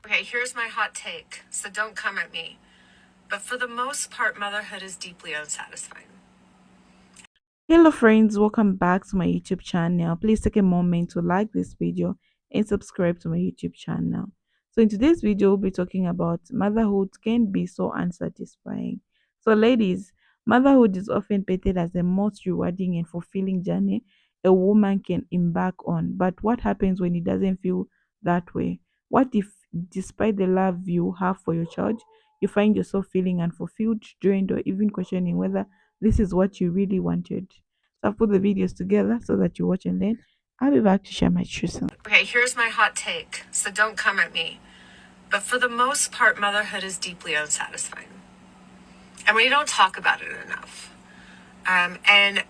Okay, here's my hot take, so don't come at me. But for the most part, motherhood is deeply unsatisfying. Hello friends, welcome back to my YouTube channel. Please take a moment to like this video and subscribe to my YouTube channel. So in today's video, we'll be talking about motherhood can be so unsatisfying. So ladies, motherhood is often painted as the most rewarding and fulfilling journey a woman can embark on. But what happens when it doesn't feel that way? What if despite the love you have for your child, you find yourself feeling unfulfilled, drained, or even questioning whether this is what you really wanted? So I've put the videos together so that you watch and learn. I'll be back to share my truth. Okay, here's my hot take, so don't come at me. But for the most part, motherhood is deeply unsatisfying. And we don't talk about it enough. And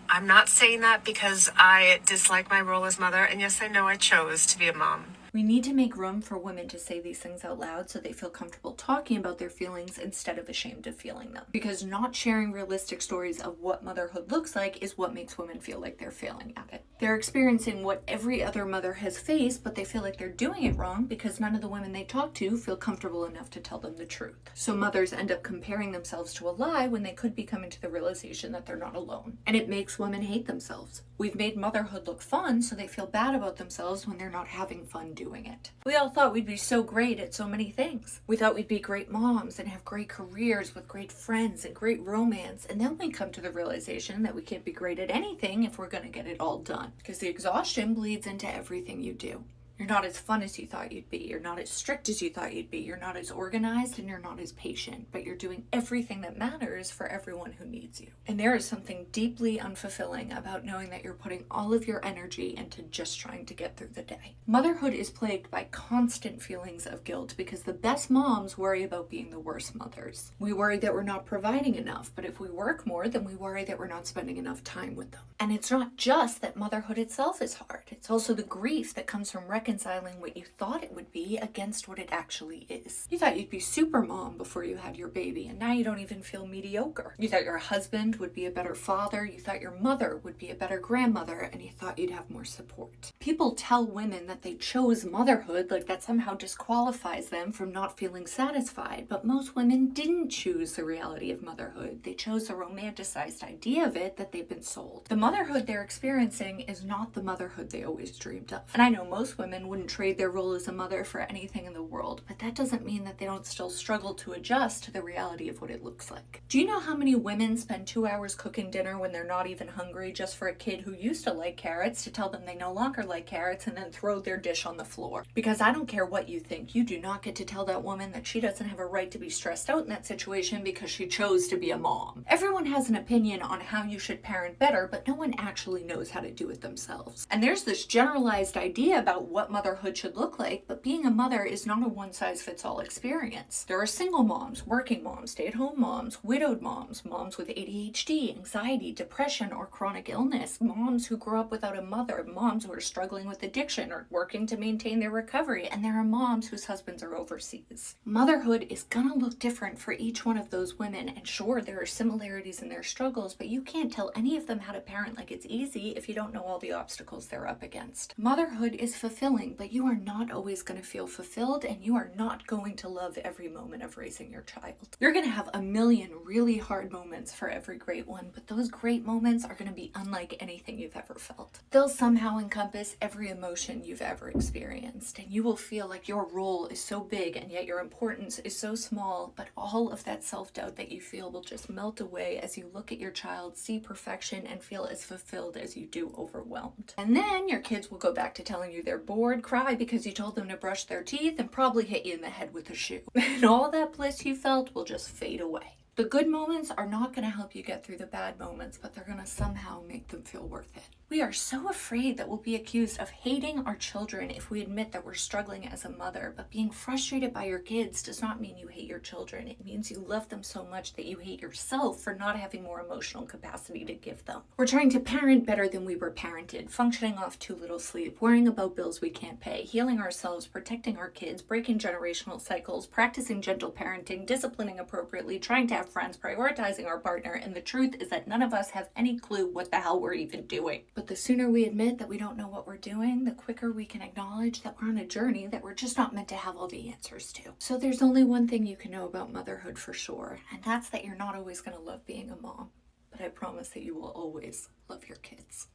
I'm not saying that because I dislike my role as mother. And yes, I know I chose to be a mom. We need to make room for women to say these things out loud so they feel comfortable talking about their feelings instead of ashamed of feeling them. Because not sharing realistic stories of what motherhood looks like is what makes women feel like they're failing at it. They're experiencing what every other mother has faced, but they feel like they're doing it wrong because none of the women they talk to feel comfortable enough to tell them the truth. So mothers end up comparing themselves to a lie when they could be coming to the realization that they're not alone. And it makes women hate themselves. We've made motherhood look fun so they feel bad about themselves when they're not having fun doing it. We all thought we'd be so great at so many things. We thought we'd be great moms and have great careers with great friends and great romance, and then we come to the realization that we can't be great at anything if we're going to get it all done, because the exhaustion bleeds into everything you do. You're not as fun as you thought you'd be. You're not as strict as you thought you'd be. You're not as organized and you're not as patient, but you're doing everything that matters for everyone who needs you. And there is something deeply unfulfilling about knowing that you're putting all of your energy into just trying to get through the day. Motherhood is plagued by constant feelings of guilt because the best moms worry about being the worst mothers. We worry that we're not providing enough, but if we work more, then we worry that we're not spending enough time with them. And it's not just that motherhood itself is hard. It's also the grief that comes from reconciling what you thought it would be against what it actually is. You thought you'd be super mom before you had your baby, and now you don't even feel mediocre. You thought your husband would be a better father, you thought your mother would be a better grandmother, and you thought you'd have more support. People tell women that they chose motherhood like that somehow disqualifies them from not feeling satisfied, but most women didn't choose the reality of motherhood. They chose the romanticized idea of it that they've been sold. The motherhood they're experiencing is not the motherhood they always dreamed of. And I know most women wouldn't trade their role as a mother for anything in the world, but that doesn't mean that they don't still struggle to adjust to the reality of what it looks like. Do you know how many women spend 2 hours cooking dinner when they're not even hungry just for a kid who used to like carrots to tell them they no longer like carrots and then throw their dish on the floor? Because I don't care what you think, you do not get to tell that woman that she doesn't have a right to be stressed out in that situation because she chose to be a mom. Everyone has an opinion on how you should parent better, but no one actually knows how to do it themselves. And there's this generalized idea about what motherhood should look like, but being a mother is not a one-size-fits-all experience. There are single moms, working moms, stay-at-home moms, widowed moms, moms with ADHD, anxiety, depression, or chronic illness, moms who grew up without a mother, moms who are struggling with addiction or working to maintain their recovery, and there are moms whose husbands are overseas. Motherhood is gonna look different for each one of those women, and sure, there are similarities in their struggles, but you can't tell any of them how to parent like it's easy if you don't know all the obstacles they're up against. Motherhood is fulfilling, but you are not always going to feel fulfilled, and you are not going to love every moment of raising your child. You're going to have a million really hard moments for every great one, but those great moments are going to be unlike anything you've ever felt. They'll somehow encompass every emotion you've ever experienced, and you will feel like your role is so big and yet your importance is so small, but all of that self-doubt that you feel will just melt away as you look at your child, see perfection, and feel as fulfilled as you do overwhelmed. And then your kids will go back to telling you they're bored, cry because you told them to brush their teeth, and probably hit you in the head with a shoe. And all that bliss you felt will just fade away. The good moments are not going to help you get through the bad moments, but they're going to somehow make them feel worth it. We are so afraid that we'll be accused of hating our children if we admit that we're struggling as a mother, but being frustrated by your kids does not mean you hate your children. It means you love them so much that you hate yourself for not having more emotional capacity to give them. We're trying to parent better than we were parented, functioning off too little sleep, worrying about bills we can't pay, healing ourselves, protecting our kids, breaking generational cycles, practicing gentle parenting, disciplining appropriately, trying to have friends prioritizing our partner, and the truth is that none of us have any clue what the hell we're even doing. But the sooner we admit that we don't know what we're doing, the quicker we can acknowledge that we're on a journey that we're just not meant to have all the answers to. So there's only one thing you can know about motherhood for sure, and that's that you're not always going to love being a mom. But I promise that you will always love your kids.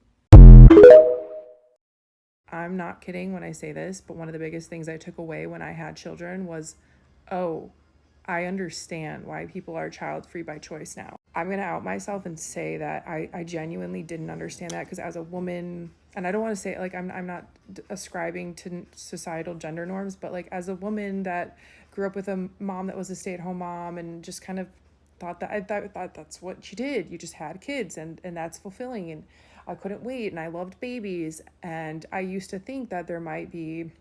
I'm not kidding when I say this, but one of the biggest things I took away when I had children was, oh, I understand why people are child free by choice now. I'm going to out myself and say that I genuinely didn't understand that, because as a woman, and I don't want to say like I'm not ascribing to societal gender norms, but like as a woman that grew up with a mom that was a stay-at-home mom and just kind of thought that I thought that's what you did. You just had kids, and that's fulfilling, and I couldn't wait, and I loved babies, and I used to think that there might be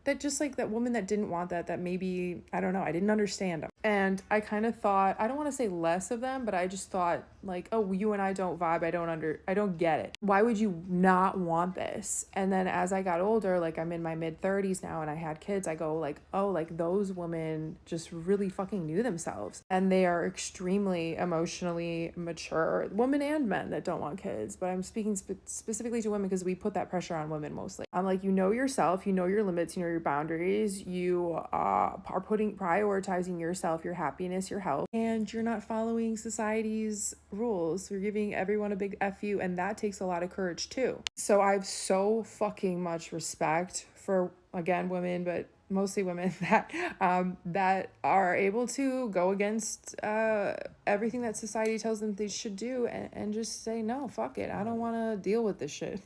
that, just like that woman that didn't want that maybe, I don't know, I didn't understand them. And I kind of thought, I don't want to say less of them, but I just thought like, oh, you and I don't vibe. I don't get it. Why would you not want this? And then as I got older, like I'm in my mid 30s now and I had kids, I go like, oh, like those women just really fucking knew themselves, and they are extremely emotionally mature, women and men that don't want kids. But I'm speaking specifically to women because we put that pressure on women mostly. I'm like, you know yourself, you know your limits, you know your boundaries, you are prioritizing yourself, your happiness, your health, and you're not following society's rules. You're giving everyone a big F you, and that takes a lot of courage too. So I have so fucking much respect for, again, women, but mostly women that are able to go against everything that society tells them they should do, and just say, no, fuck it, I don't want to deal with this shit.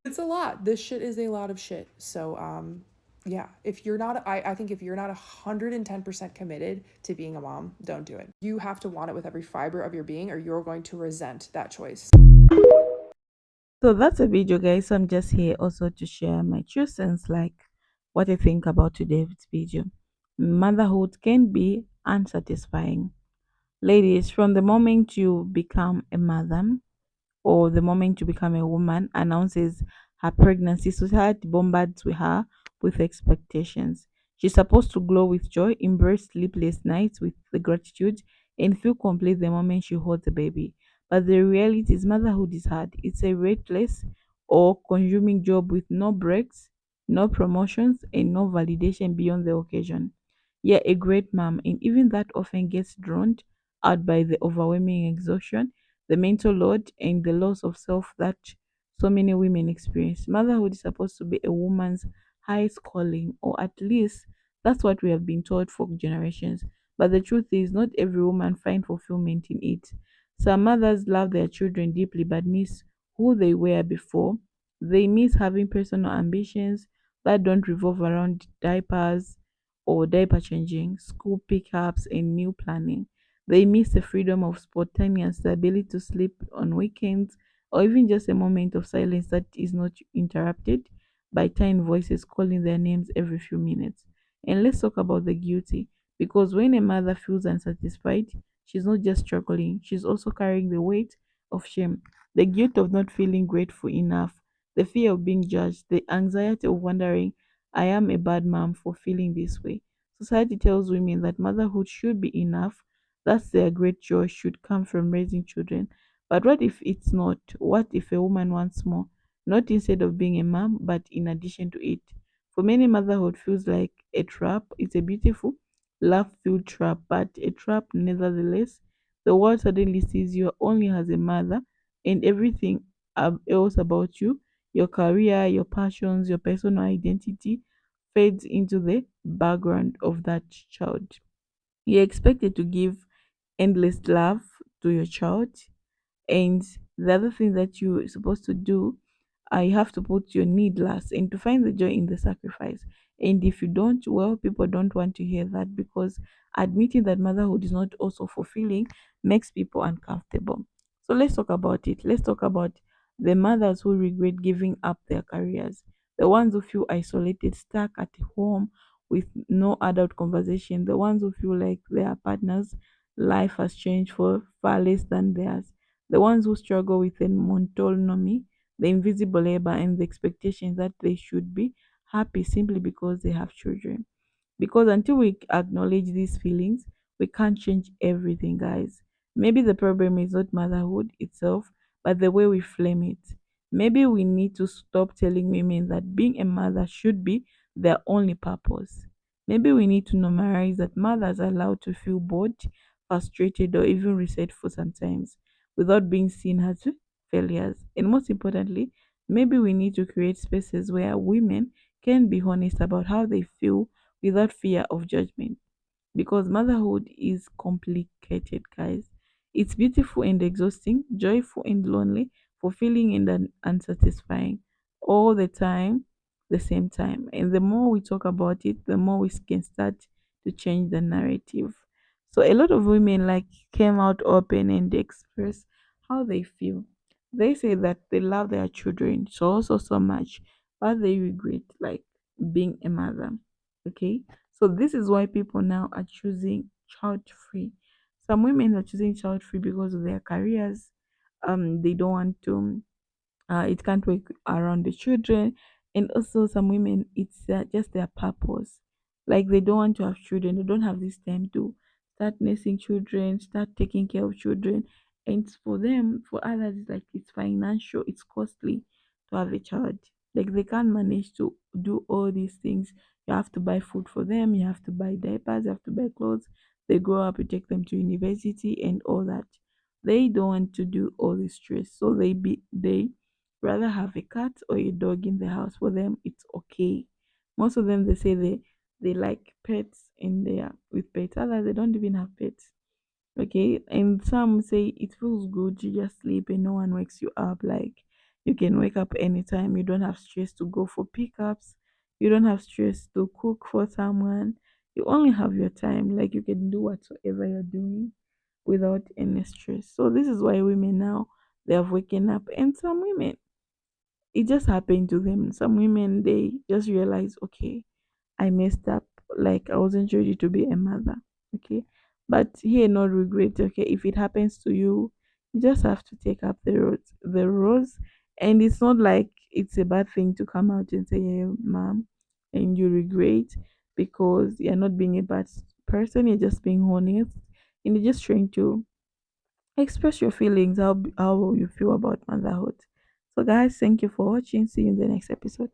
It's a lot. This shit is a lot of shit. So yeah, if you're not, I think if you're not 110% committed to being a mom, don't do it. You have to want it with every fiber of your being, or you're going to resent that choice. So that's a video, guys. So I'm just here also to share my true sense, like what I think about today's video. Motherhood can be unsatisfying. Ladies, from the moment you become a mother, or the moment you become a woman announces her pregnancy, society bombards with her with expectations. She's supposed to glow with joy, embrace sleepless nights with the gratitude, and feel complete the moment she holds a baby. But the reality is, motherhood is hard. It's a restless or consuming job with no breaks, no promotions, and no validation beyond the occasion. Yeah, a great mom, and even that often gets drowned out by the overwhelming exhaustion, the mental load, and the loss of self that so many women experience. Motherhood is supposed to be a woman's highest calling, or at least that's what we have been told for generations. But the truth is, not every woman finds fulfillment in it. Some mothers love their children deeply but miss who they were before. They miss having personal ambitions that don't revolve around diapers or diaper changing, school pickups, and meal planning. They miss the freedom of spontaneous, the ability to sleep on weekends, or even just a moment of silence that is not interrupted by tiny voices calling their names every few minutes. And let's talk about the guilty, because when a mother feels unsatisfied, she's not just struggling, she's also carrying the weight of shame, the guilt of not feeling grateful enough, the fear of being judged, the anxiety of wondering, I am a bad mom for feeling this way. Society tells women that motherhood should be enough, that's their great joy should come from raising children. But what if it's not? What if a woman wants more? Not instead of being a mom, but in addition to it. For many, motherhood feels like a trap. It's a beautiful, love filled trap, but a trap nevertheless. The world suddenly sees you only as a mother, and everything else about you, your career, your passions, your personal identity, fades into the background of that child. You're expected to give endless love to your child, and the other thing that you're supposed to do, you have to put your need last and to find the joy in the sacrifice. And if you don't, well, people don't want to hear that, because admitting that motherhood is not also fulfilling makes people uncomfortable. So let's talk about it. Let's talk about the mothers who regret giving up their careers, the ones who feel isolated, stuck at home with no adult conversation, the ones who feel like their partners' life has changed for far less than theirs, the ones who struggle with the autonomy, the invisible labor, and the expectation that they should be happy simply because they have children. Because until we acknowledge these feelings, We can't change everything, guys. Maybe the problem is not motherhood itself, but the way we frame it. Maybe we need to stop telling women that being a mother should be their only purpose. Maybe we need to normalize that mothers are allowed to feel bored, frustrated, or even resentful sometimes without being seen as failures. And most importantly, maybe we need to create spaces where women can be honest about how they feel without fear of judgment, because motherhood is complicated, guys. It's beautiful and exhausting, joyful and lonely, fulfilling and unsatisfying, all the time, the same time. And the more we talk about it, the more we can start to change the narrative. So a lot of women like came out open and they express how they feel. They say that they love their children so much, but they regret like being a mother. Okay, so this is why people now are choosing child free. Some women are choosing child free because of their careers. They don't want to, it can't work around the children. And also some women, it's just their purpose, like they don't want to have children, they don't have this time to start nursing children, start taking care of children. And for them, for others, it's like it's financial, it's costly to have a child. Like they can't manage to do all these things. You have to buy food for them, you have to buy diapers, you have to buy clothes. They grow up, you take them to university and all that. They don't want to do all this stress, so they rather have a cat or a dog in the house. For them, it's okay. Most of them, they say they like pets in there with pets. Others, they don't even have pets. Okay, and some say it feels good, you just sleep and no one wakes you up. Like you can wake up anytime, you don't have stress to go for pickups, you don't have stress to cook for someone. You only have your time, like you can do whatsoever you're doing without any stress. So this is why women now, they have waken up. And some women, it just happened to them. Some women, they just realize, okay, I messed up. Like I wasn't ready to be a mother. Okay. But here, no regret. Okay. If it happens to you, you just have to take up the roles. And it's not like it's a bad thing to come out and say, hey, mom, and you regret, because you're not being a bad person. You're just being honest. And you're just trying to express your feelings, how you feel about motherhood. So guys, thank you for watching. See you in the next episode.